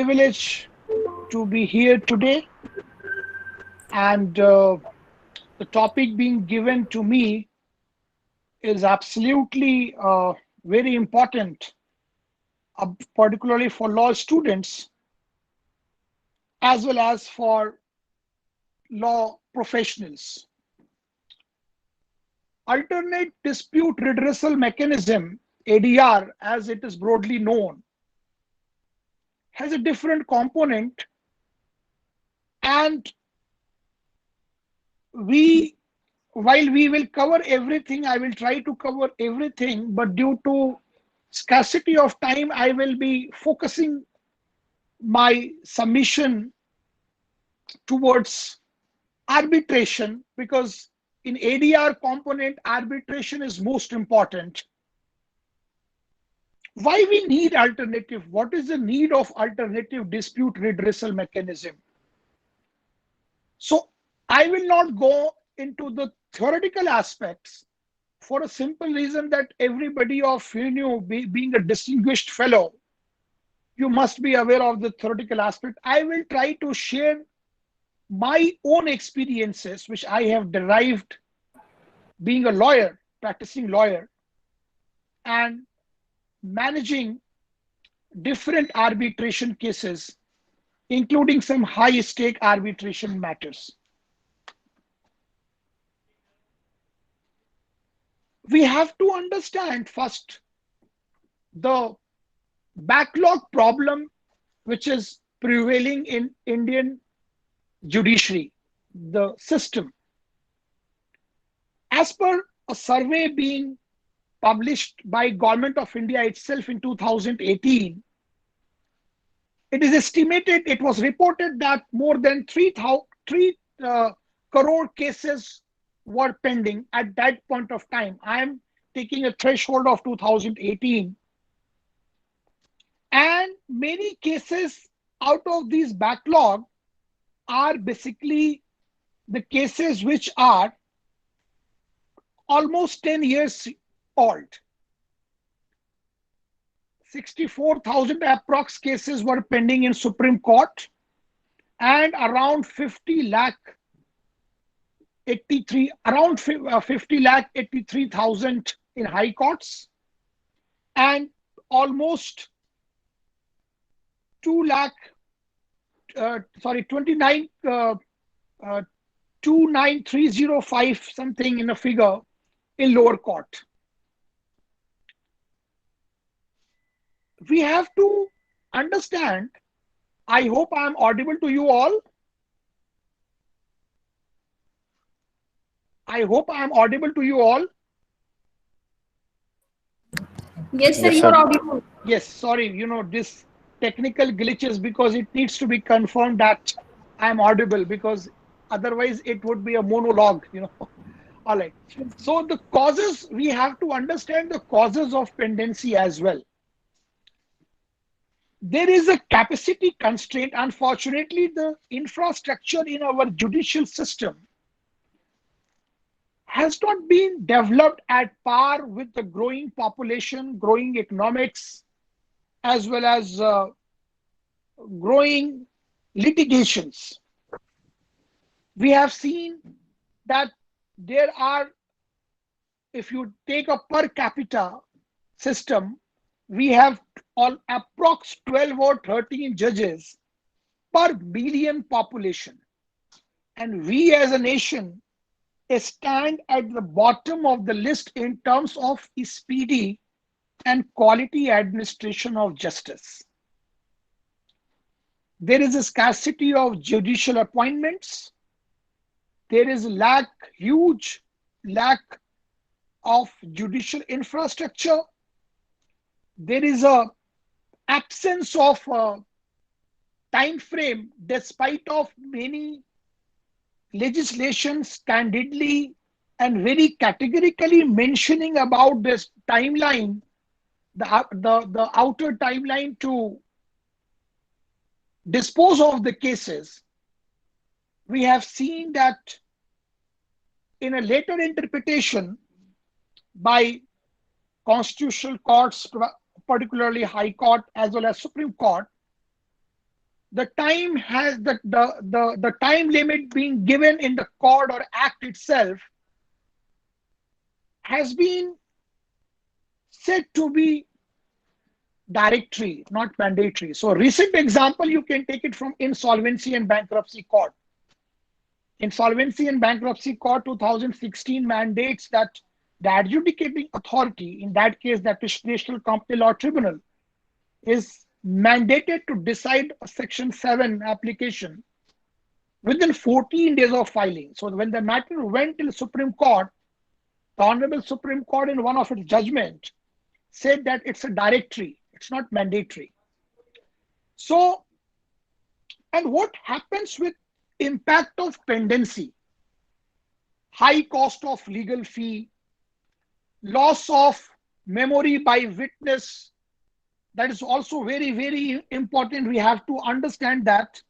privilege to be here today, and the topic being given to me is absolutely very important, particularly for law students as well as for law professionals. Alternate dispute redressal mechanism, ADR, as it is broadly known, has a different component, and we while we will cover everything, I will try to cover everything, but due to scarcity of time, I will be focusing my submission towards arbitration, because in ADR component, arbitration is most important. Why we need alternative? What is the need of alternative dispute redressal mechanism? So I will not go into the theoretical aspects for a simple reason that everybody of you, being a distinguished fellow, you must be aware of the theoretical aspect. I will try to share my own experiences, which I have derived being a lawyer, practicing lawyer, and managing different arbitration cases, including some high stake arbitration matters. We have to understand first the backlog problem which is prevailing in Indian judiciary, the system. As per a survey being published by Government of India itself in 2018, it is estimated, it was reported that more than 3 crore cases were pending at that point of time. I am taking a threshold of 2018. And many cases out of these backlog are basically the cases which are almost 10 years old. 64,000 approx cases were pending in Supreme Court, and around 50 lakh 83,000 in high courts, and almost 29305 something in a figure in lower court. We have to understand, I hope I am audible to you all. I hope I am audible to you all. Yes, sir, you are audible. Yes, sorry, this technical glitches, because it needs to be confirmed that I am audible, because otherwise it would be a monologue. All right. So the causes, we have to understand the causes of pendency as well. There is a capacity constraint. Unfortunately, the infrastructure in our judicial system has not been developed at par with the growing population, growing economics, as well as growing litigations. We have seen that there are, if you take a per capita system, we have approx 12 or 13 judges per billion population. And we as a nation stand at the bottom of the list in terms of speedy and quality administration of justice. There is a scarcity of judicial appointments. There is huge lack of judicial infrastructure. There is a absence of time frame, despite of many legislations candidly and very categorically mentioning about this timeline, the outer timeline to dispose of the cases. We have seen that in a later interpretation by constitutional courts, particularly High Court as well as Supreme Court, the time has the time limit being given in the court or act itself has been said to be directory, not mandatory. So recent example, you can take it from Insolvency and Bankruptcy Court. Insolvency and Bankruptcy Court 2016 mandates that the adjudicating authority, in that case that is National Company Law Tribunal, is mandated to decide a Section 7 application within 14 days of filing. So when the matter went to the Supreme Court, the Honorable Supreme Court in one of its judgment said that it's a directory, it's not mandatory. So, and what happens with impact of pendency? High cost of legal fee, loss of memory by witness. That is also very, very important. We have to understand that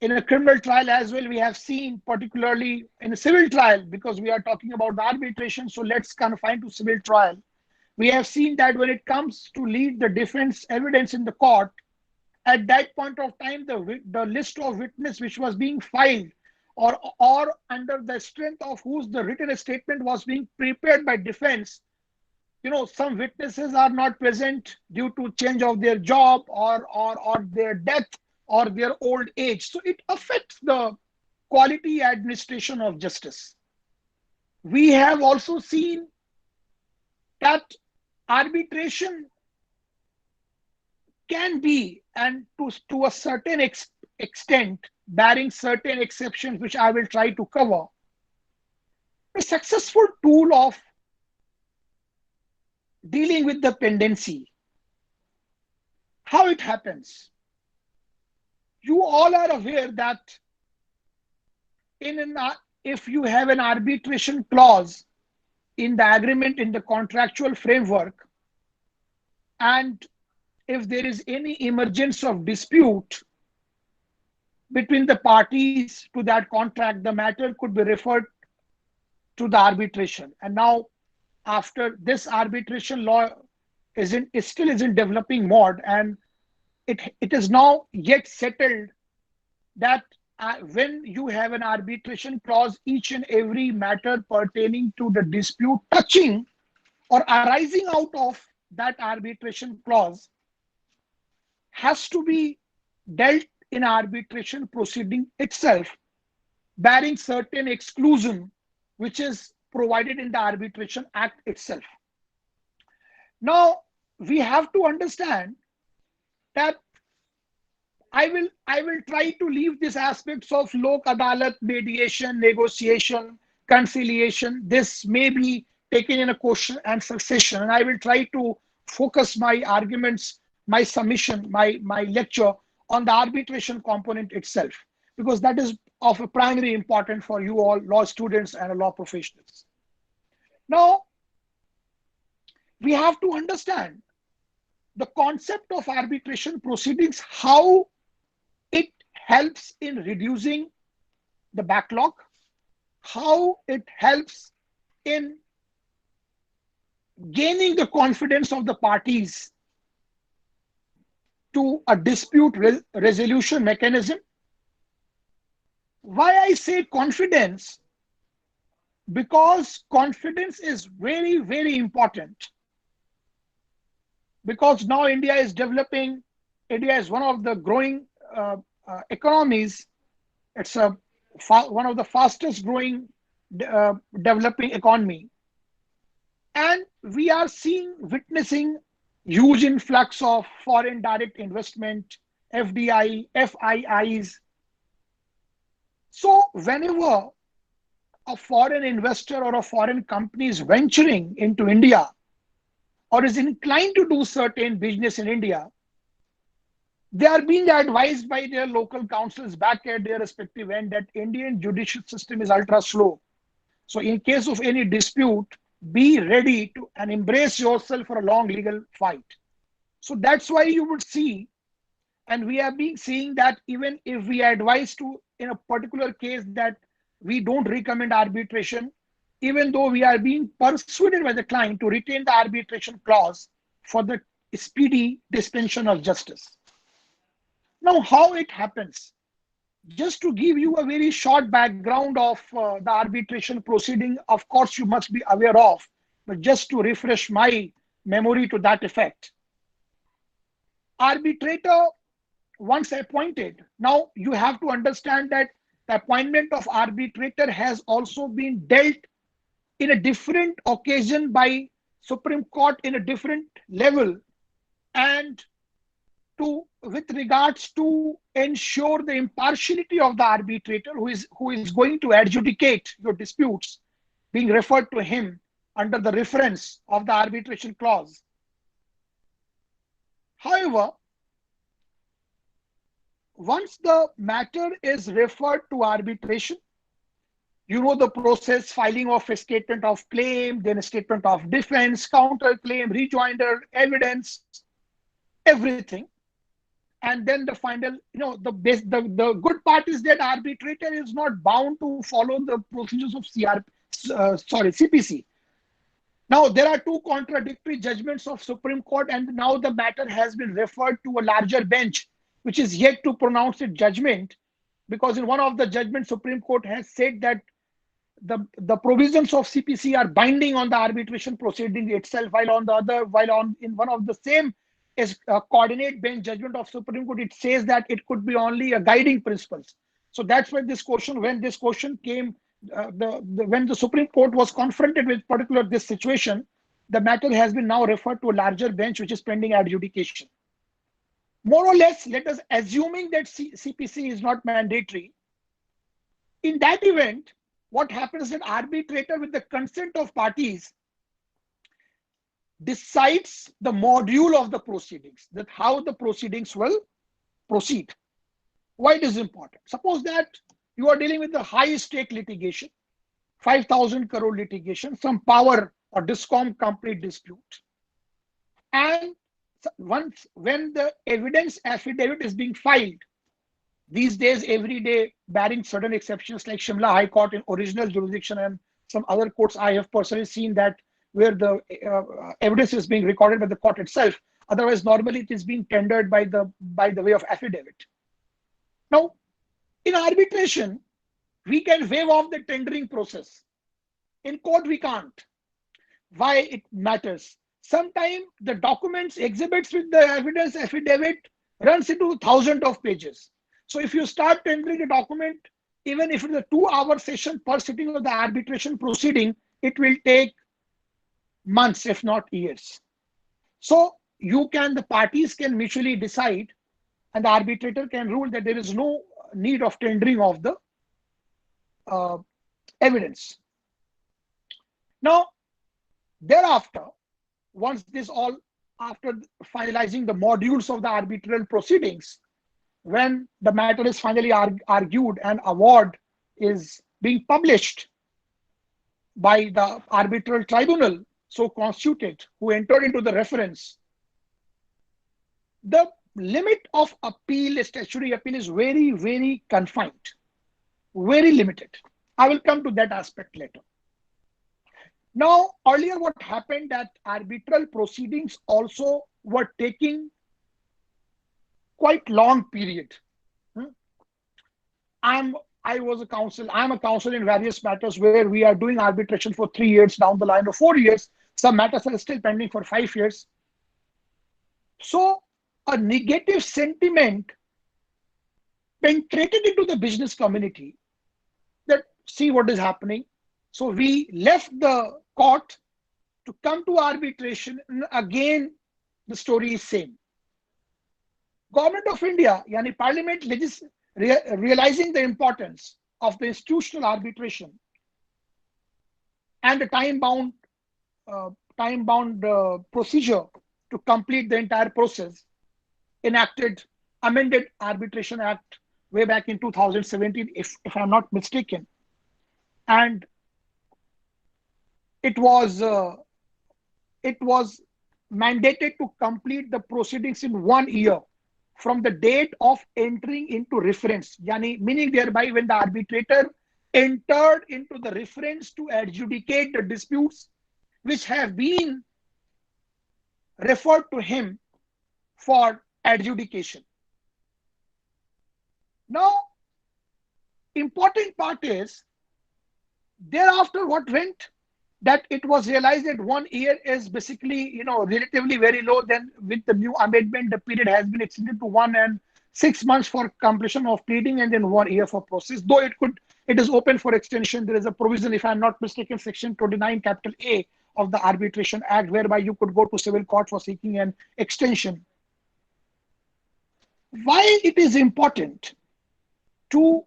in a criminal trial as well, we have seen, particularly in a civil trial, because we are talking about the arbitration, so let's confine to civil trial. We have seen that when it comes to lead the defense evidence in the court, at that point of time, the list of witness which was being filed or under the strength of whose the written statement was being prepared by defense, some witnesses are not present due to change of their job or their death or their old age. So it affects the quality administration of justice. We have also seen that arbitration can be, and to a certain extent, barring certain exceptions, which I will try to cover, a successful tool of dealing with the pendency. How it happens? You all are aware that if you have an arbitration clause in the agreement, in the contractual framework, and if there is any emergence of dispute between the parties to that contract, the matter could be referred to the arbitration. And now, after this, arbitration law still is in developing mode, and it is now yet settled that when you have an arbitration clause, each and every matter pertaining to the dispute touching or arising out of that arbitration clause has to be dealt in arbitration proceeding itself, barring certain exclusion which is provided in the Arbitration Act itself. Now, we have to understand that I will try to leave these aspects of lok adalat, mediation, negotiation, conciliation. This may be taken in a question and succession, and I will try to focus my arguments, my submission, my lecture on the arbitration component itself, because that is of a primary importance for you all law students and law professionals. Now, we have to understand the concept of arbitration proceedings, how it helps in reducing the backlog, how it helps in gaining the confidence of the parties to a dispute resolution mechanism. Why I say confidence? Because confidence is very, very important. Because now India is developing, India is one of the growing economies. It's one of the fastest growing developing economy. And we are witnessing huge influx of foreign direct investment, FDI, FIIs. So whenever a foreign investor or a foreign company is venturing into India or is inclined to do certain business in India, they are being advised by their local councils back at their respective end that Indian judicial system is ultra slow. So in case of any dispute, be ready to and embrace yourself for a long legal fight. So that's why you would see, and we have been seeing that even if we advise to, in a particular case, that we don't recommend arbitration, even though we are being persuaded by the client to retain the arbitration clause for the speedy dispensation of justice. Now, how it happens? Just to give you a very short background of the arbitration proceeding, of course, you must be aware of, but just to refresh my memory to that effect. Arbitrator once appointed, now you have to understand that the appointment of arbitrator has also been dealt in a different occasion by Supreme Court in a different level, and to with regards to ensure the impartiality of the arbitrator who is going to adjudicate your disputes, being referred to him under the reference of the arbitration clause. However, once the matter is referred to arbitration, you know the process: filing of a statement of claim, then a statement of defense, counterclaim, rejoinder, evidence, everything. And then the final, the good part is that arbitrator is not bound to follow the procedures of CPC. Now, there are two contradictory judgments of Supreme Court, and now the matter has been referred to a larger bench, which is yet to pronounce its judgment, because in one of the judgments, Supreme Court has said that the provisions of CPC are binding on the arbitration proceeding itself, in one of the same is a coordinate bench judgment of Supreme Court, it says that it could be only a guiding principles. So that's why when this question came, when the Supreme Court was confronted with particular this situation, the matter has been now referred to a larger bench, which is pending adjudication. More or less, let us assuming that CPC is not mandatory. In that event, what happens is that arbitrator, with the consent of parties, decides the module of the proceedings, that how the proceedings will proceed. Why it is important? Suppose that you are dealing with the high stake litigation, 5,000 crore litigation, some power or discom company dispute. And when the evidence affidavit is being filed, these days, every day, barring certain exceptions like Shimla High Court in original jurisdiction and some other courts, I have personally seen that where the evidence is being recorded by the court itself. Otherwise, normally it is being tendered by the way of affidavit. Now, in arbitration, we can waive off the tendering process. In court, we can't. Why it matters? Sometimes the documents, exhibits with the evidence affidavit runs into thousands of pages. So if you start tendering a document, even if it's a 2-hour session per sitting of the arbitration proceeding, it will take months, if not years. So the parties can mutually decide, and the arbitrator can rule that there is no need of tendering of the evidence. Now, thereafter, after finalizing the modules of the arbitral proceedings, when the matter is finally argued and award is being published by the arbitral tribunal so constituted who entered into the reference, the limit of appeal, statutory appeal, is very, very confined, very limited. I will come to that aspect later. Now, earlier what happened that arbitral proceedings also were taking quite long period. I'm a counsel in various matters where we are doing arbitration for 3 years, down the line of 4 years. Some matters are still pending for 5 years. So a negative sentiment penetrated into the business community that see what is happening. So we left the court to come to arbitration, and again the story is same. Government of India, yani Parliament, realizing the importance of the institutional arbitration and the time-bound procedure to complete the entire process, enacted amended Arbitration Act way back in 2017, if I'm not mistaken, and it was mandated to complete the proceedings in 1 year from the date of entering into reference, yani meaning thereby when the arbitrator entered into the reference to adjudicate the disputes which have been referred to him for adjudication. Now, important part is thereafter what went, that it was realized that 1 year is basically, relatively very low. Then with the new amendment, the period has been extended to 1 and 6 months for completion of pleading, and then 1 year for process. Though it is open for extension. There is a provision, if I'm not mistaken, section 29 capital A of the Arbitration Act, whereby you could go to civil court for seeking an extension. Why it is important to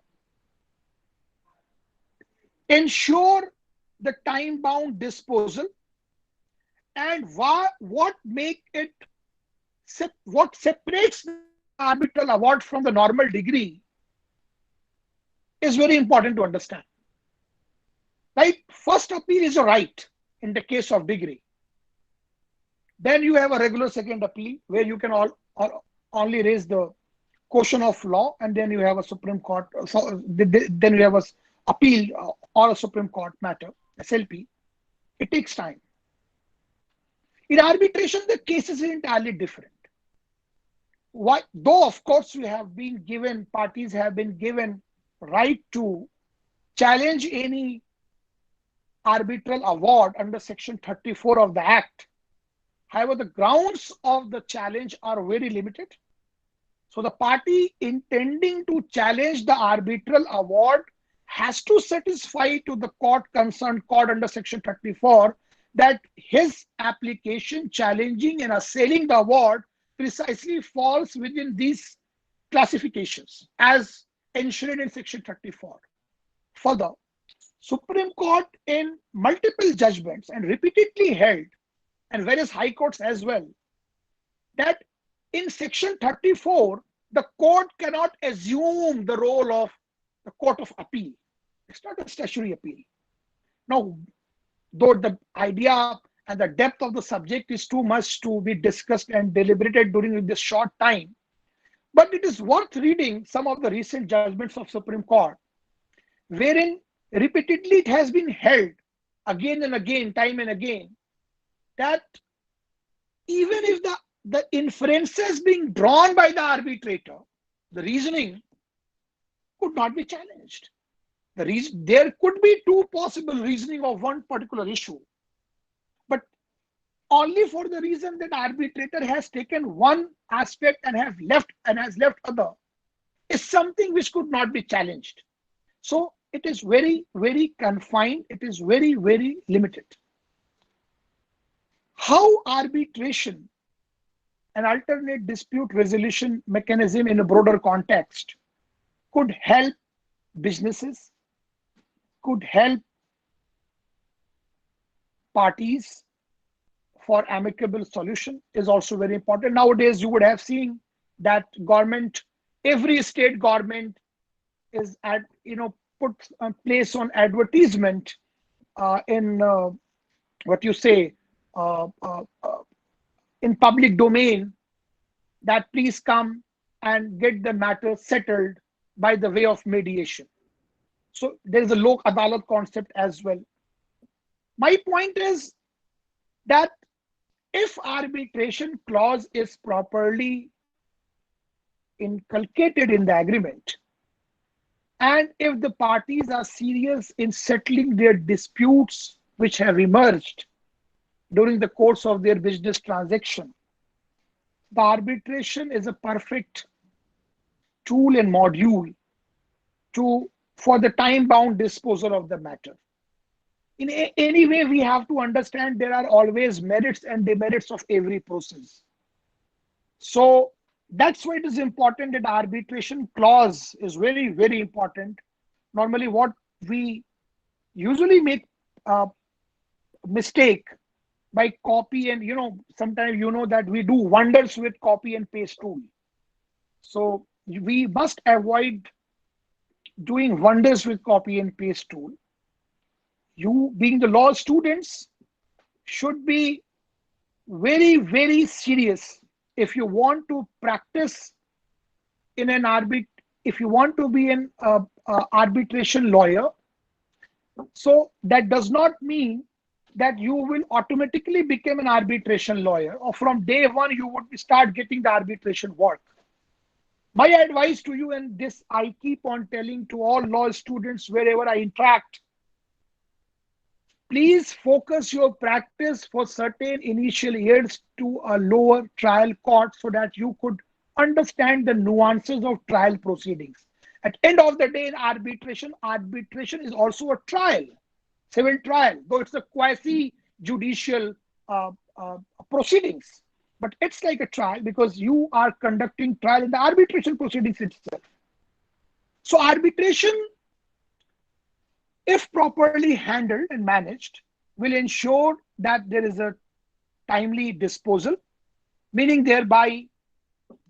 ensure the time bound disposal, and what make it, what separates the arbitral award from the normal degree, is very important to understand. Right? First appeal is a right in the case of degree. Then you have a regular second appeal where you can only raise the question of law, and then you have a Supreme Court. So then you have a appeal or a Supreme Court matter, SLP. It takes time. In arbitration, the cases are entirely different. Why? Though, of course, parties have been given right to challenge any arbitral award under Section 34 of the Act. However, the grounds of the challenge are very limited. So the party intending to challenge the arbitral award has to satisfy to the concerned court under Section 34 that his application challenging and assailing the award precisely falls within these classifications as enshrined in Section 34. Further, Supreme Court in multiple judgments and repeatedly held, and various high courts as well, that in Section 34, the court cannot assume the role of the Court of Appeal. It's not a statutory appeal. Now, though the idea and the depth of the subject is too much to be discussed and deliberated during this short time, but it is worth reading some of the recent judgments of Supreme Court, wherein repeatedly it has been held again and again, time and again, that even if the inferences being drawn by the arbitrator, the reasoning could not be challenged. There could be two possible reasoning of one particular issue, but only for the reason that arbitrator has taken one aspect and has left other is something which could not be challenged. So it is very, very confined. It is very, very limited. How arbitration, an alternate dispute resolution mechanism in a broader context, could help businesses, could help parties for amicable solution, is also very important. Nowadays, you would have seen that every state government is put place on advertisement in in public domain, that please come and get the matter settled by the way of mediation. So there is a lok adalat concept as well. My point is that if arbitration clause is properly inculcated in the agreement, and if the parties are serious in settling their disputes which have emerged during the course of their business transaction, the arbitration is a perfect tool and module for the time-bound disposal of the matter. In any way, we have to understand there are always merits and demerits of every process. So that's why it is important that arbitration clause is very, very important. Normally, what we usually make mistake by copy and, sometimes that we do wonders with copy and paste tool. So we must avoid doing wonders with copy and paste tool. You, being the law students, should be very, very serious if you want to practice in if you want to be an arbitration lawyer. So that does not mean that you will automatically become an arbitration lawyer, or from day one you would start getting the arbitration work. My advice to you, and this I keep on telling to all law students wherever I interact, please focus your practice for certain initial years to a lower trial court so that you could understand the nuances of trial proceedings. At end of the day, in arbitration, arbitration is also a trial, civil trial, though it's a quasi judicial uh, uh, proceedings. But it's like a trial because you are conducting trial in the arbitration proceedings itself. So arbitration, if properly handled and managed, will ensure that there is a timely disposal, meaning thereby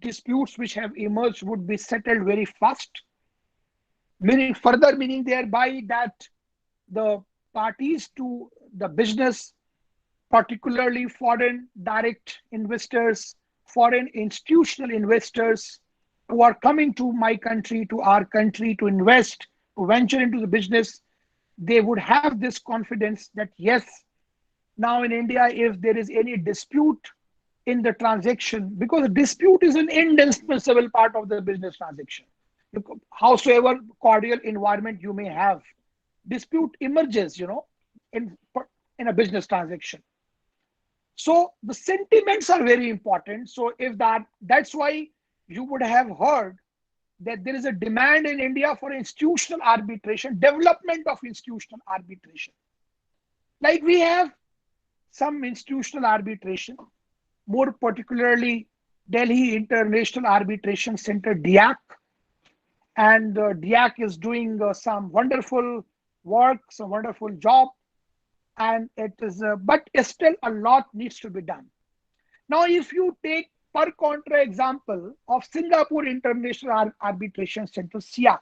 disputes which have emerged would be settled very fast, meaning further, meaning thereby that the parties to the business, particularly foreign direct investors, foreign institutional investors who are coming to my country, to our country to invest, to venture into the business, they would have this confidence that yes, now in India, if there is any dispute in the transaction, because dispute is an indispensable part of the business transaction. Howsoever cordial environment you may have, dispute emerges, in, in a business transaction. So the sentiments are very important. So if that's why you would have heard that there is a demand in India for institutional arbitration, development of institutional arbitration. Like we have some institutional arbitration, more particularly Delhi International Arbitration Center, DIAC. And DIAC is doing some wonderful work, some wonderful job. And it is, but still a lot needs to be done. Now, if you take per contra example of Singapore International Arbitration Center, SIAC,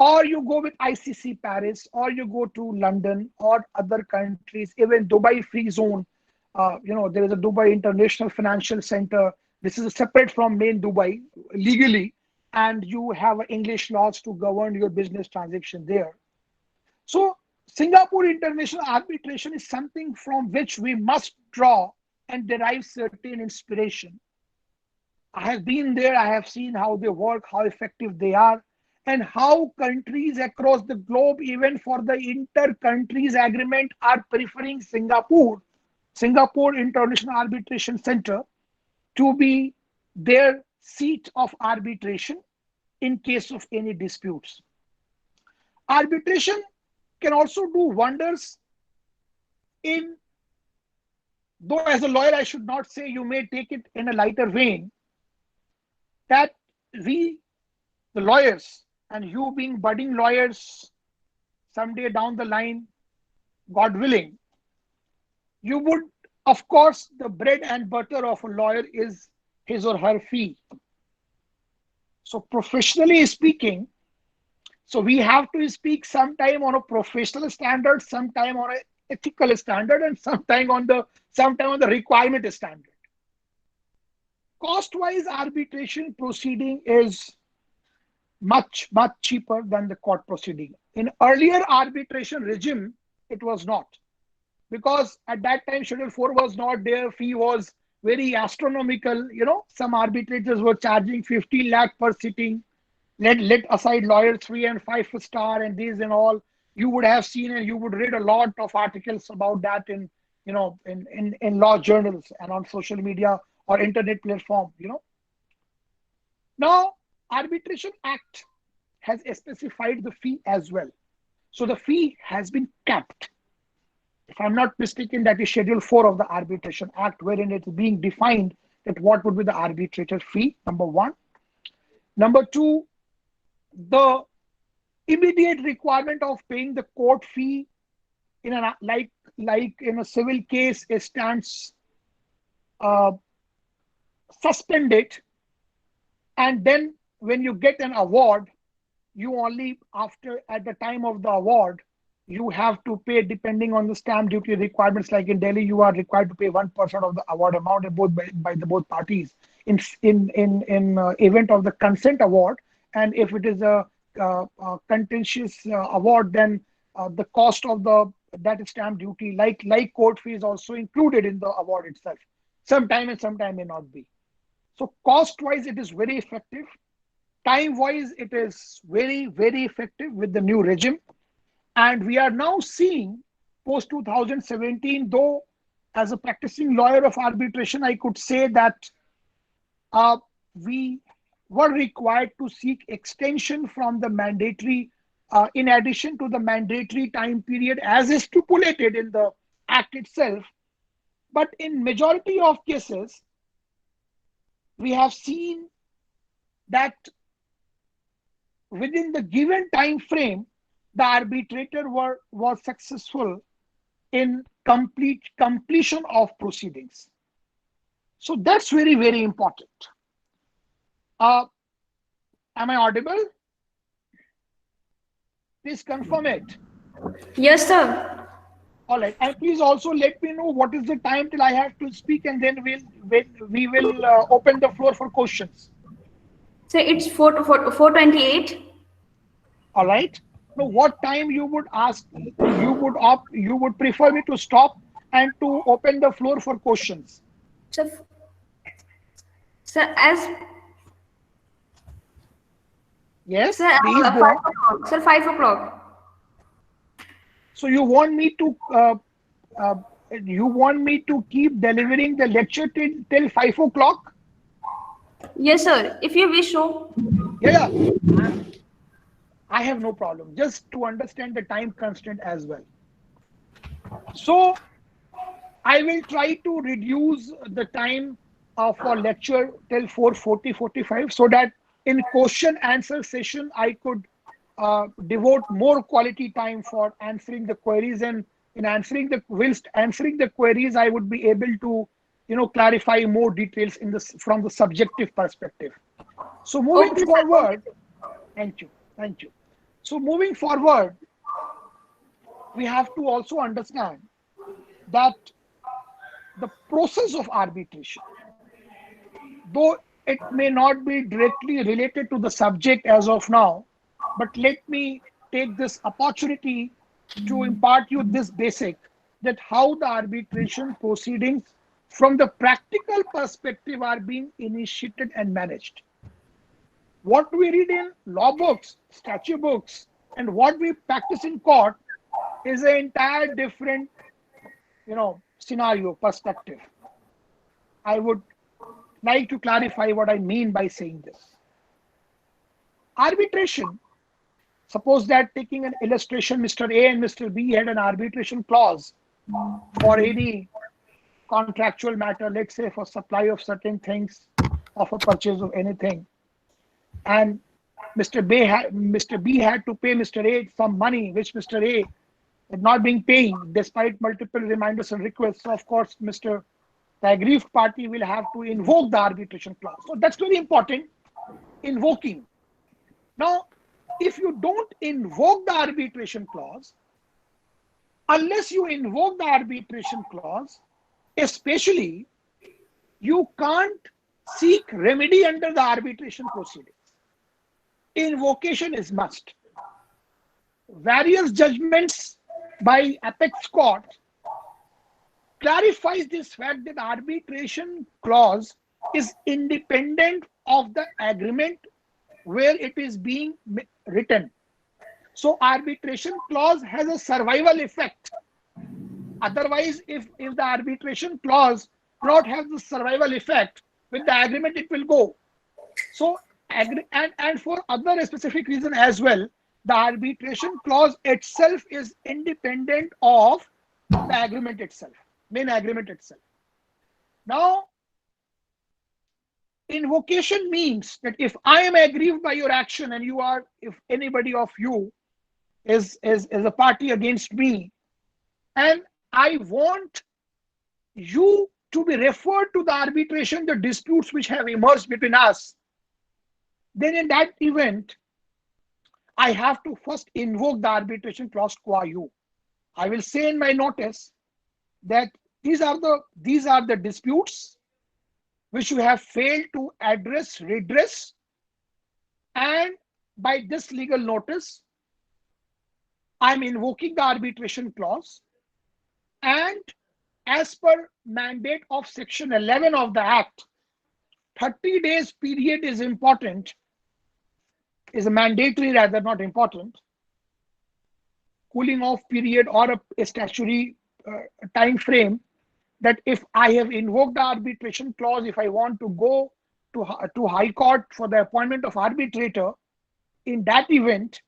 or you go with ICC Paris, or you go to London or other countries, even Dubai Free Zone. There is a Dubai International Financial Center. This is separate from main Dubai legally, and you have English laws to govern your business transaction there. So Singapore International Arbitration is something from which we must draw and derive certain inspiration. I have been there, I have seen how they work, how effective they are, and how countries across the globe, even for the inter-countries agreement, are preferring Singapore International Arbitration Center, to be their seat of arbitration in case of any disputes. Arbitration can also do wonders in, though as a lawyer, I should not say, you may take it in a lighter vein, that we, the lawyers, and you being budding lawyers, someday down the line, God willing, you would, of course, the bread and butter of a lawyer is his or her fee. So professionally speaking, so we have to speak sometime on a professional standard, sometime on an ethical standard, and sometime on the requirement standard. Cost-wise, arbitration proceeding is much cheaper than the court proceeding. In earlier arbitration regime, it was not, because at that time Schedule 4 was not there. Fee was very astronomical. Some arbitrators were charging 15 lakh per sitting. Let aside lawyers 3 and 5 star and these and all. You would have seen and you would read a lot of articles about that in law journals and on social media or internet platform. Now, Arbitration Act has specified the fee as well. So the fee has been capped. If I'm not mistaken, that is Schedule 4 of the Arbitration Act, wherein it is being defined that what would be the arbitrator fee, number one. Number two, the immediate requirement of paying the court fee in a like in a civil case, it stands suspended, and then when you get an award, you only at the time of the award, you have to pay, depending on the stamp duty requirements. Like in Delhi, you are required to pay 1% of the award amount, by the both parties in event of the consent award. And if it is a contentious award, then the cost of that stamp duty, like court fee, is also included in the award itself. Sometime and sometime may not be. So cost wise, it is very effective. Time wise, it is very, very effective with the new regime. And we are now seeing post 2017, though, as a practicing lawyer of arbitration, I could say that we were required to seek extension from the mandatory, in addition to the mandatory time period as is stipulated in the act itself. But in majority of cases, we have seen that within the given time frame, the arbitrator was successful in completion of proceedings. So that's very, very important. Uh, am I audible? Please confirm it. Yes, sir. All right, and please also let me know what is the time till I have to speak, and then we will open the floor for questions. So it's 4:28. All right. Now, what time you would ask? You would prefer me to stop and to open the floor for questions. So, sir, as Yes, sir, please go 5 on. o'clock. Sir, 5 o'clock. So you want me to keep delivering the lecture till 5 o'clock? Yes, sir. If you wish so. Yeah, I have no problem. Just to understand the time constraint as well. So I will try to reduce the time for lecture till 4:40, 45, so that in question answer session I could devote more quality time for answering the queries, and in whilst answering the queries I would be able to clarify more details in this from the subjective perspective. So moving Okay, sir. forward, thank you. So moving forward, we have to also understand that the process of arbitration, though it may not be directly related to the subject as of now, but let me take this opportunity to impart you this basic, that how the arbitration proceedings from the practical perspective are being initiated and managed. What we read in law books, statute books, and what we practice in court is an entire different scenario perspective. I would like to clarify what I mean by saying this. Arbitration, suppose that, taking an illustration, Mr. A and Mr. B had an arbitration clause for any contractual matter, let's say for supply of certain things, of a purchase of anything, and Mr. B had to pay Mr. A some money which Mr. A had not been paying despite multiple reminders and requests. So of course, the aggrieved party will have to invoke the arbitration clause. So that's very important, invoking. Now, if you don't invoke the arbitration clause, unless you invoke the arbitration clause, especially, you can't seek remedy under the arbitration proceedings. Invocation is must. Various judgments by apex court clarifies this fact that arbitration clause is independent of the agreement where it is being written. So arbitration clause has a survival effect. Otherwise, if the arbitration clause not have the survival effect, with the agreement it will go. So and for other specific reason as well, the arbitration clause itself is independent of the agreement itself, main agreement itself. Now, invocation means that if I am aggrieved by your action, and if anybody of you is a party against me, and I want you to be referred to the arbitration, the disputes which have emerged between us, then in that event, I have to first invoke the arbitration clause qua you. I will say in my notice that these are the disputes which you have failed to redress, and by this legal notice, I'm invoking the arbitration clause, and as per mandate of section 11 of the Act, 30 days period is important is a mandatory, rather not important, cooling off period or a statutory time frame, that if I have invoked the arbitration clause, if I want to go to High Court for the appointment of arbitrator, in that event,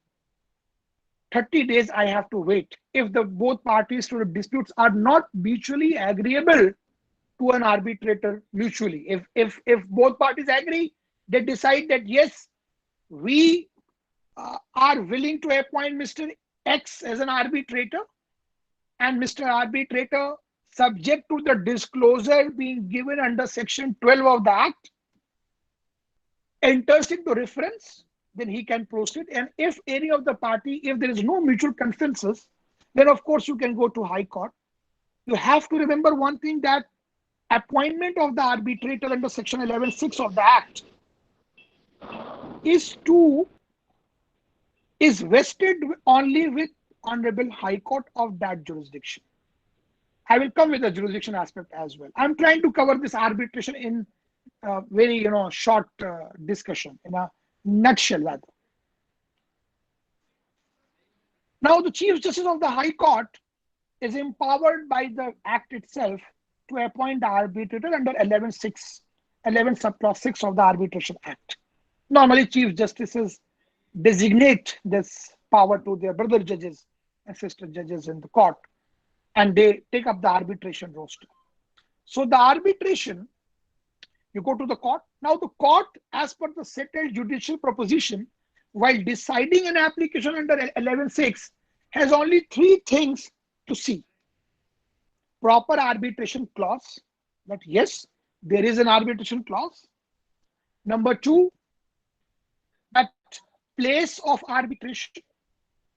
30 days I have to wait if the both parties to the disputes are not mutually agreeable to an arbitrator mutually. If both parties agree, they decide that yes, we are willing to appoint Mr. X as an arbitrator, and Mr. Arbitrator, subject to the disclosure being given under section 12 of the Act, enters into reference, then he can proceed. And if any of the party, if there is no mutual consensus, then of course you can go to High Court. You have to remember one thing, that appointment of the arbitrator under section 11(6) of the Act is vested only with Honorable High Court of that jurisdiction. I will come with the jurisdiction aspect as well. I'm trying to cover this arbitration in a very short discussion, in a nutshell rather. Now, the Chief Justice of the High Court is empowered by the Act itself to appoint the arbitrator under 11(6), 11 subclause 6 of the Arbitration Act. Normally, Chief Justices designate this power to their brother judges and sister judges in the court, and they take up the arbitration roster. So the arbitration, you go to the court. Now the court, as per the settled judicial proposition, while deciding an application under 11(6), has only three things to see. Proper arbitration clause, that yes, there is an arbitration clause. Number two, that place of arbitration.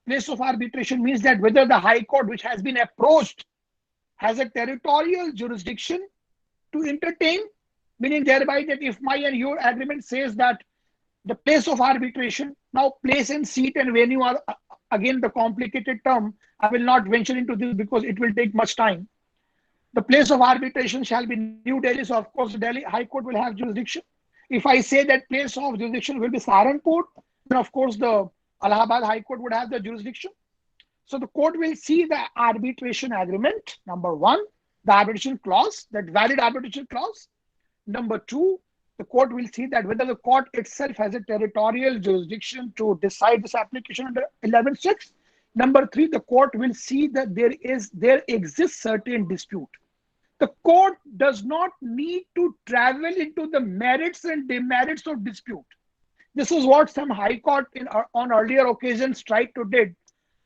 Place of arbitration means that whether the High Court, which has been approached, has a territorial jurisdiction to entertain, meaning thereby that if my and your agreement says that the place of arbitration, now place and seat and venue are again the complicated term. I will not venture into this because it will take much time. The place of arbitration shall be New Delhi, so of course Delhi High Court will have jurisdiction. If I say that place of jurisdiction will be Saharanpur, then of course the Allahabad High Court would have the jurisdiction. So the court will see the arbitration agreement, number one, the arbitration clause, that valid arbitration clause. Number two, the court will see that whether the court itself has a territorial jurisdiction to decide this application under 11(6). Number three, the court will see that there exists certain dispute. The court does not need to travel into the merits and demerits of dispute. This is what some High Court on earlier occasions tried to do,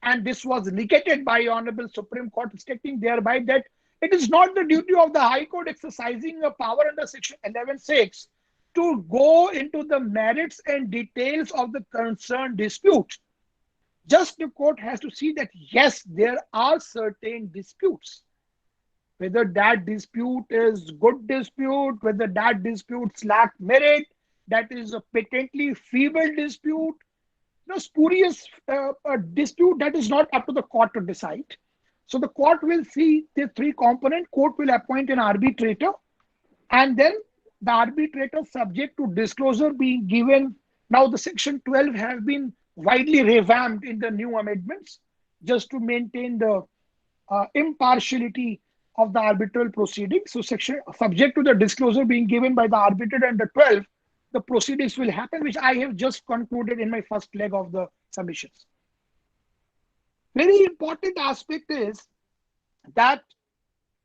and this was negated by Honorable Supreme Court, stating thereby that it is not the duty of the High Court exercising a power under section 11(6) to go into the merits and details of the concerned dispute. Just the court has to see that yes, there are certain disputes. Whether that dispute is good dispute, whether that disputes lack merit, that is a patently feeble dispute, spurious dispute, that is not up to the court to decide. So the court will see the three component. Court will appoint an arbitrator, and then the arbitrator, subject to disclosure being given. Now the section 12 has been widely revamped in the new amendments just to maintain the impartiality of the arbitral proceedings. So section subject to the disclosure being given by the arbitrator under 12, the proceedings will happen, which I have just concluded in my first leg of the submissions. Very important aspect is that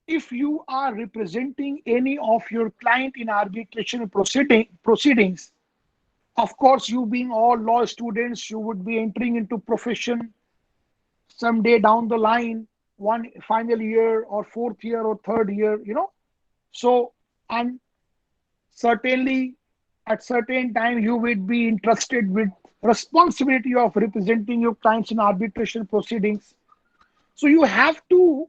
if you are representing any of your client in arbitration proceedings, of course, you being all law students, you would be entering into profession someday down the line, one final year or fourth year or third year, So, and certainly at certain time, you would be entrusted with responsibility of representing your clients in arbitration proceedings. So you have to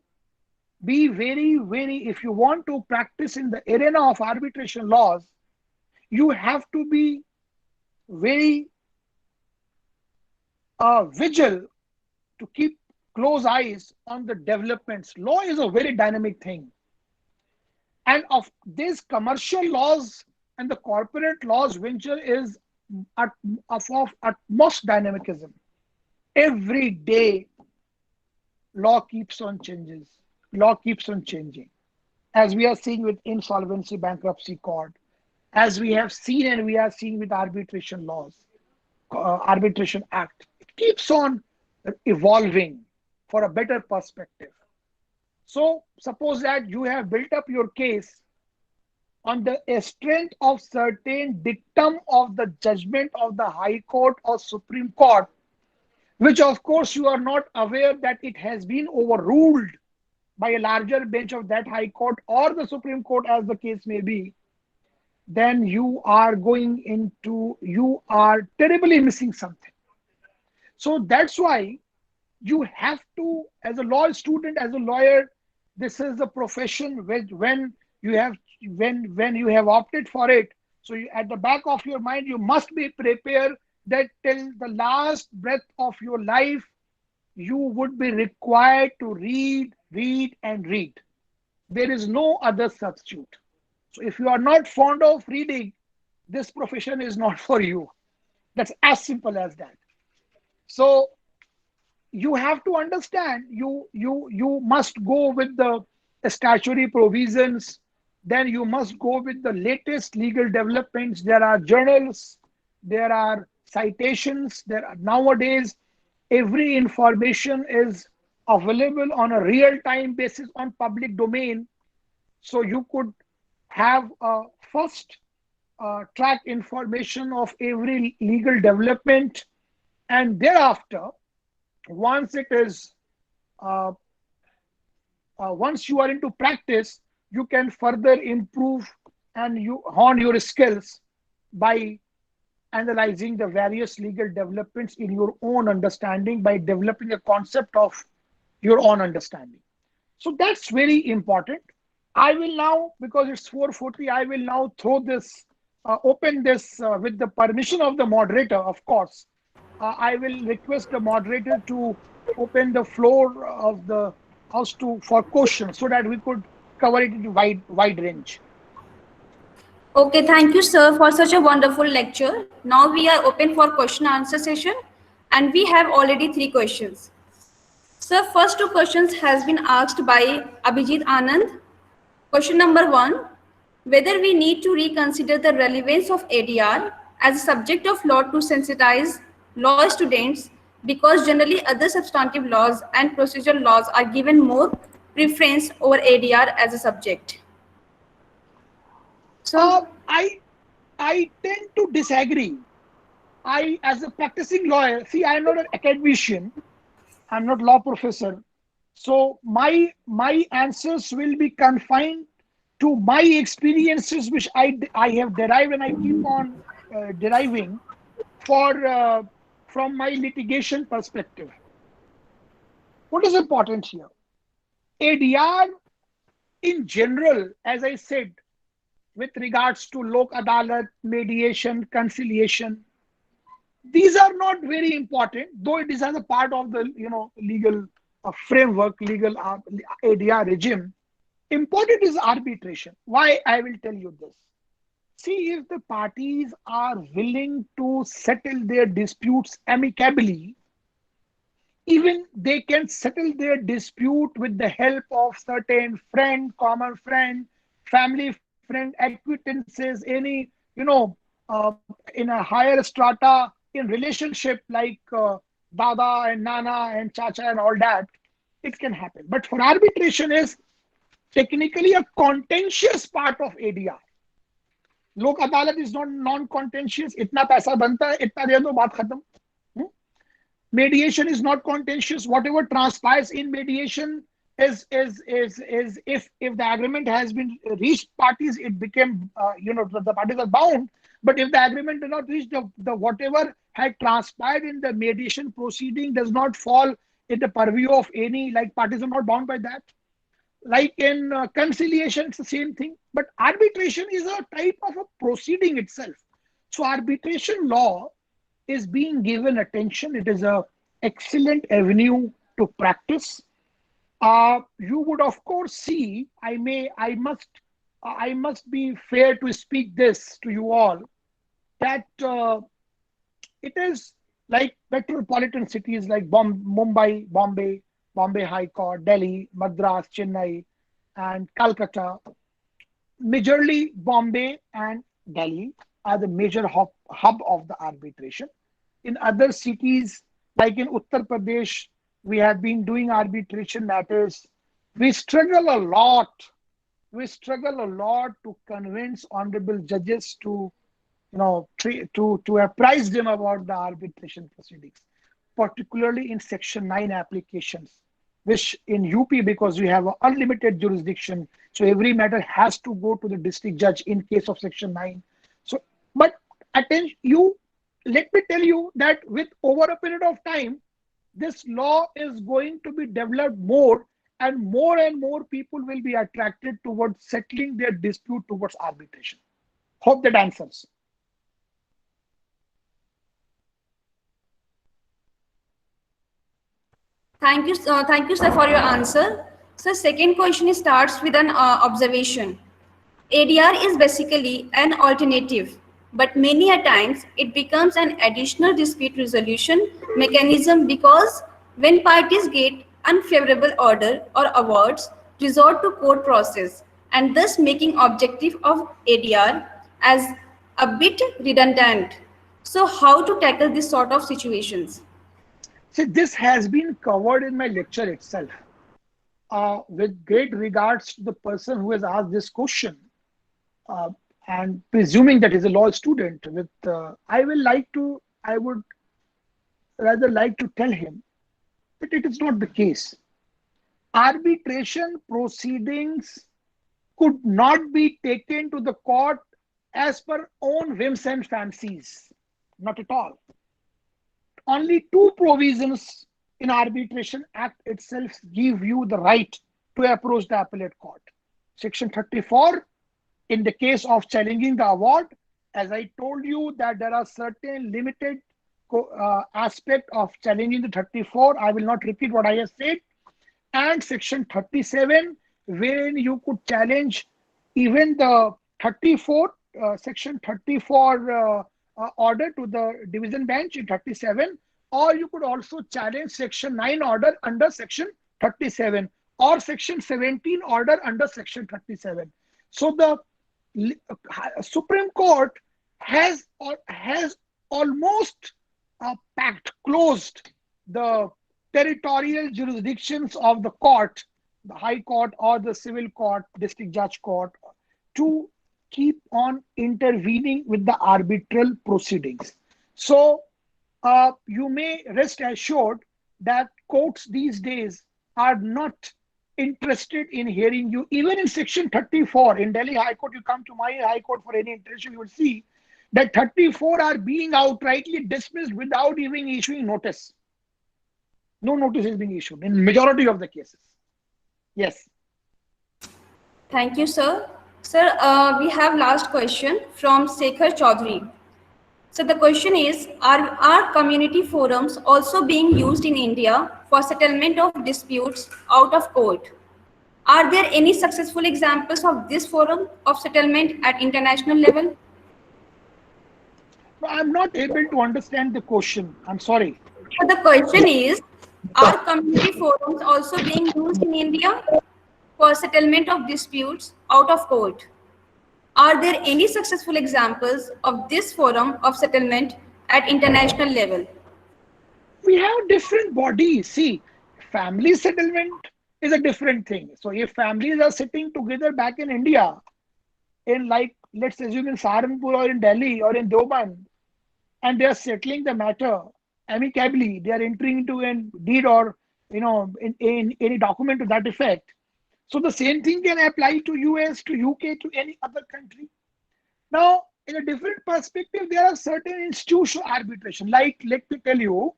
be very, very, if you want to practice in the arena of arbitration laws, you have to be very vigilant to keep close eyes on the developments. Law is a very dynamic thing. And of these commercial laws and the corporate laws venture is at, of utmost dynamicism. Every day, law keeps on changes. Law keeps on changing, as we are seeing with insolvency bankruptcy court, as we have seen and we are seeing with arbitration laws, arbitration act. It keeps on evolving for a better perspective. So suppose that you have built up your case on the strength of certain dictum of the judgment of the High Court or Supreme Court, which of course you are not aware that it has been overruled by a larger bench of that High Court or the Supreme Court, as the case may be, then you are terribly missing something. So that's why you have to, as a law student, as a lawyer, this is a profession which when you have opted for it, so at the back of your mind you must be prepared that till the last breath of your life you would be required to read, read and read. There is no other substitute. So if you are not fond of reading, this profession is not for you. That's as simple as that. So you have to understand, you must go with the statutory provisions, then you must go with the latest legal developments. There are journals, there are citations, there are nowadays every information is available on a real time basis on public domain. So you could have a first track information of every legal development, and thereafter, once it is uh, once you are into practice, you can further improve and you hone your skills by analyzing the various legal developments in your own understanding, by developing a concept of your own understanding. So that's very important. I will now, because it's 4:40, I will now throw this, open this with the permission of the moderator, of course. I will request the moderator to open the floor of the house to for questions so that we could cover it in wide range. Okay, thank you, sir, for such a wonderful lecture. Now we are open for question answer session, and we have already three questions. Sir, first two questions has been asked by Abhijit Anand. Question number one, whether we need to reconsider the relevance of ADR as a subject of law to sensitize law students, because generally other substantive laws and procedural laws are given more preference over ADR as a subject. So, Uh, I I tend to disagree. As a practicing lawyer, see, I'm not an academician. I'm not law professor. So my answers will be confined to my experiences, which I have derived and I keep on deriving for from my litigation perspective. What is important here? ADR in general, as I said, with regards to lok adalat, mediation, conciliation, these are not very important, though it is as a part of the legal framework, legal ADR regime. Important is arbitration. Why? I will tell you this. See, if the parties are willing to settle their disputes amicably, even they can settle their dispute with the help of certain friend, common friend, family friend, acquaintances, any, in a higher strata in relationship like dada and nana and chacha and all that, it can happen. But for arbitration is technically a contentious part of ADR. Lok adalat is not non-contentious. Itna paisa banta hai, itna de do, baat khatam. Hmm? Mediation is not contentious. Whatever transpires in mediation is if the agreement has been reached, parties it became the parties are bound. But if the agreement did not reach, the whatever had transpired in the mediation proceeding does not fall in the purview of any, like parties are not bound by that. Like in conciliation, it's the same thing. But arbitration is a type of a proceeding itself. So arbitration law is being given attention. It is a excellent avenue to practice. You would of course see, I must be fair to speak this to you all, that It is like metropolitan cities like Mumbai, Bombay High Court, Delhi, Madras, Chennai, and Calcutta. Majorly, Bombay and Delhi are the major hub of the arbitration. In other cities, like in Uttar Pradesh, we have been doing arbitration matters. We struggle a lot. We struggle a lot to convince honorable judges to, to apprise them about the arbitration proceedings, particularly in Section 9 applications, which in UP, because we have unlimited jurisdiction, so every matter has to go to the district judge in case of Section 9. So, but attention, let me tell you that with over a period of time, this law is going to be developed more, and more people will be attracted towards settling their dispute towards arbitration. Hope that answers. Thank you, sir, for your answer. So, second question starts with an observation. ADR is basically an alternative, but many a times it becomes an additional dispute resolution mechanism because when parties get unfavorable order or awards, resort to court process, and thus making objective of ADR as a bit redundant. So, how to tackle this sort of situations? See, this has been covered in my lecture itself. With great regards to the person who has asked this question, uh, and presuming that he's a law student, I would rather like to tell him that it is not the case. Arbitration proceedings could not be taken to the court as per own whims and fancies. Not at all. Only two provisions in Arbitration Act itself give you the right to approach the appellate court. Section 34, in the case of challenging the award, as I told you that there are certain limited aspect of challenging the 34. I will not repeat what I have said. And Section 37, wherein you could challenge even the 34, Section 34 order to the division bench in 37, or you could also challenge Section 9 order under Section 37, or Section 17 order under Section 37. So the Supreme Court has almost closed the territorial jurisdictions of the court, the High Court or the Civil Court, District Judge Court, to keep on intervening with the arbitral proceedings. So you may rest assured that courts these days are not interested in hearing you. Even in Section 34, in Delhi High Court, you come to my High Court for any intervention, you will see that 34 are being outrightly dismissed without even issuing notice. No notice is being issued in majority of the cases. Yes. Thank you, sir. Sir, we have last question from Sekhar Chaudhary. So the question is, are community forums also being used in India for settlement of disputes out of court? Are there any successful examples of this forum of settlement at international level? I'm not able to understand the question. I'm sorry. So the question is, are community forums also being used in India for settlement of disputes out of court? Are there any successful examples of this forum of settlement at international level? We have different bodies. See, family settlement is a different thing. So if families are sitting together back in India, in like, let's assume in Saharanpur or in Delhi or in Deoband, and they are settling the matter amicably, they are entering into a deed or in any document to that effect. So the same thing can apply to US, to UK, to any other country. Now, in a different perspective, there are certain institutional arbitration. Like, let me tell you,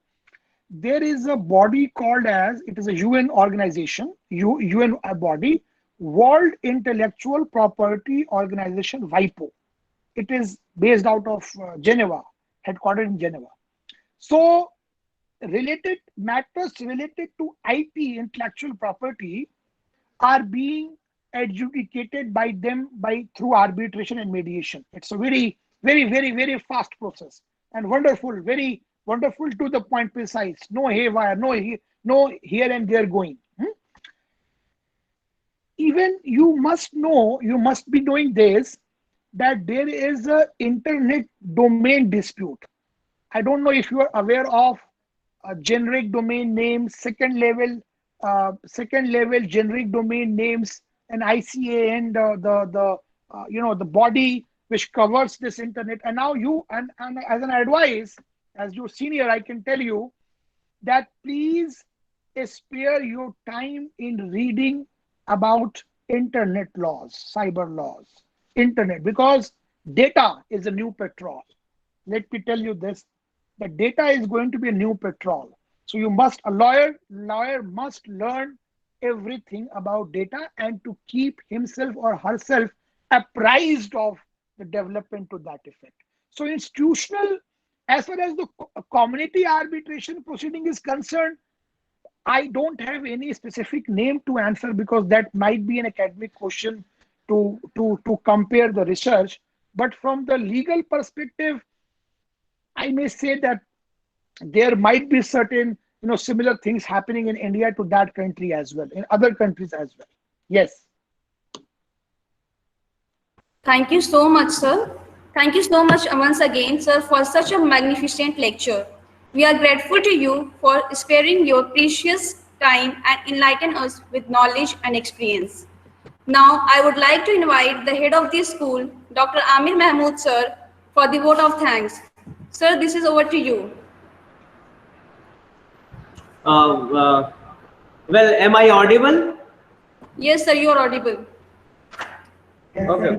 there is a body called as, it is a UN organization, UN body, World Intellectual Property Organization, WIPO. It is based out of Geneva, headquartered in Geneva. So related matters related to IP, intellectual property, are being adjudicated by them through arbitration and mediation. It's a very, very, very, very fast process. and wonderful, very wonderful, to the point, precise. No haywire, no here and there going. Even you must know, you must be knowing this, that there is a internet domain dispute. I don't know if you are aware of generic domain names, second level generic domain names, and ICANN, the body which covers this internet. And now you, and as an advice, as your senior, I can tell you that please spare your time in reading about internet laws, cyber laws, internet, because data is a new petrol. Let me tell you this, the data is going to be a new petrol. So you must, a lawyer must learn everything about data and to keep himself or herself apprised of the development to that effect. So institutional, as far as the community arbitration proceeding is concerned, I don't have any specific name to answer, because that might be an academic question to compare the research. But from the legal perspective, I may say that there might be certain similar things happening in India to that country as well, in other countries as well. Yes. Thank you so much, sir. Thank you so much once again, sir, for such a magnificent lecture. We are grateful to you for sparing your precious time and enlighten us with knowledge and experience. Now, I would like to invite the head of the school, Dr. Amir Mahmood, sir, for the vote of thanks. Sir, this is over to you. Well, am I audible? Yes, sir, you are audible. Okay.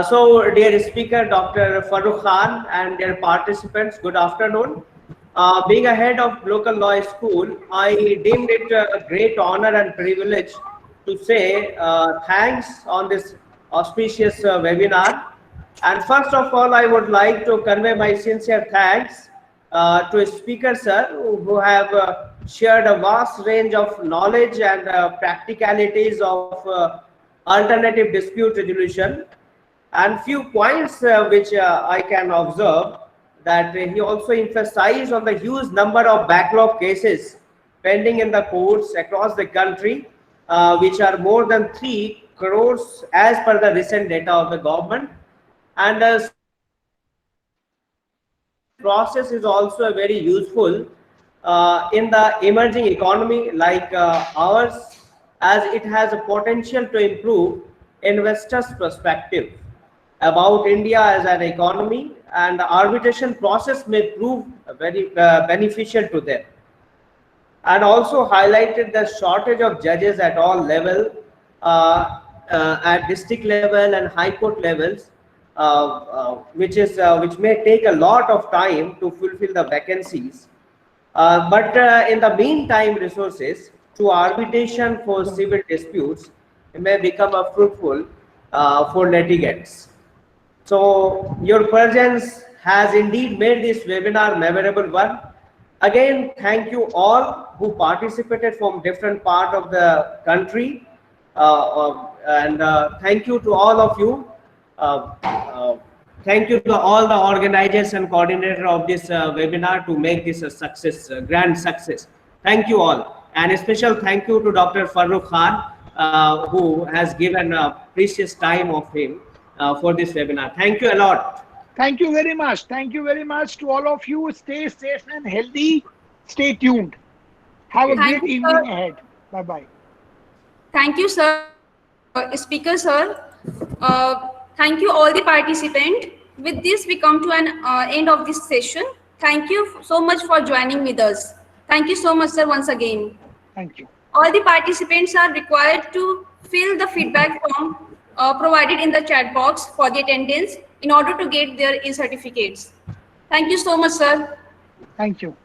So, dear speaker, Dr. Farrukh Khan, and dear participants, good afternoon. Being a head of Glocal Law School, I deemed it a great honor and privilege to say thanks on this auspicious webinar. And first of all, I would like to convey my sincere thanks to speaker sir, who have shared a vast range of knowledge and practicalities of alternative dispute resolution, and few points which I can observe, that he also emphasized on the huge number of backlog cases pending in the courts across the country, which are more than 3 crores as per the recent data of the government. And this process is also very useful in the emerging economy like ours, as it has a potential to improve investors' perspective about India as an economy, and the arbitration process may prove very beneficial to them. And also highlighted the shortage of judges at all level, at district level and high court levels, which may take a lot of time to fulfill the vacancies. But in the meantime, resources to arbitration for civil disputes may become a fruitful for litigants. So your presence has indeed made this webinar memorable one. Again, thank you all who participated from different part of the country, and thank you to all of you. Thank you to all the organizers and coordinator of this webinar to make this a success, a grand success. Thank you all, and a special thank you to Dr. Farrukh Khan, who has given precious time of him for this webinar. Thank you a lot. Thank you very much. Thank you very much to all of you. Stay safe and healthy. Stay tuned. Have a great evening ahead. Bye-bye. Thank you, sir. Speaker, sir. Thank you, all the participants. With this, we come to an end of this session. Thank you so much for joining with us. Thank you so much, sir, once again. Thank you. All the participants are required to fill the feedback form provided in the chat box for the attendance in order to get their e-certificates. Thank you so much, sir. Thank you.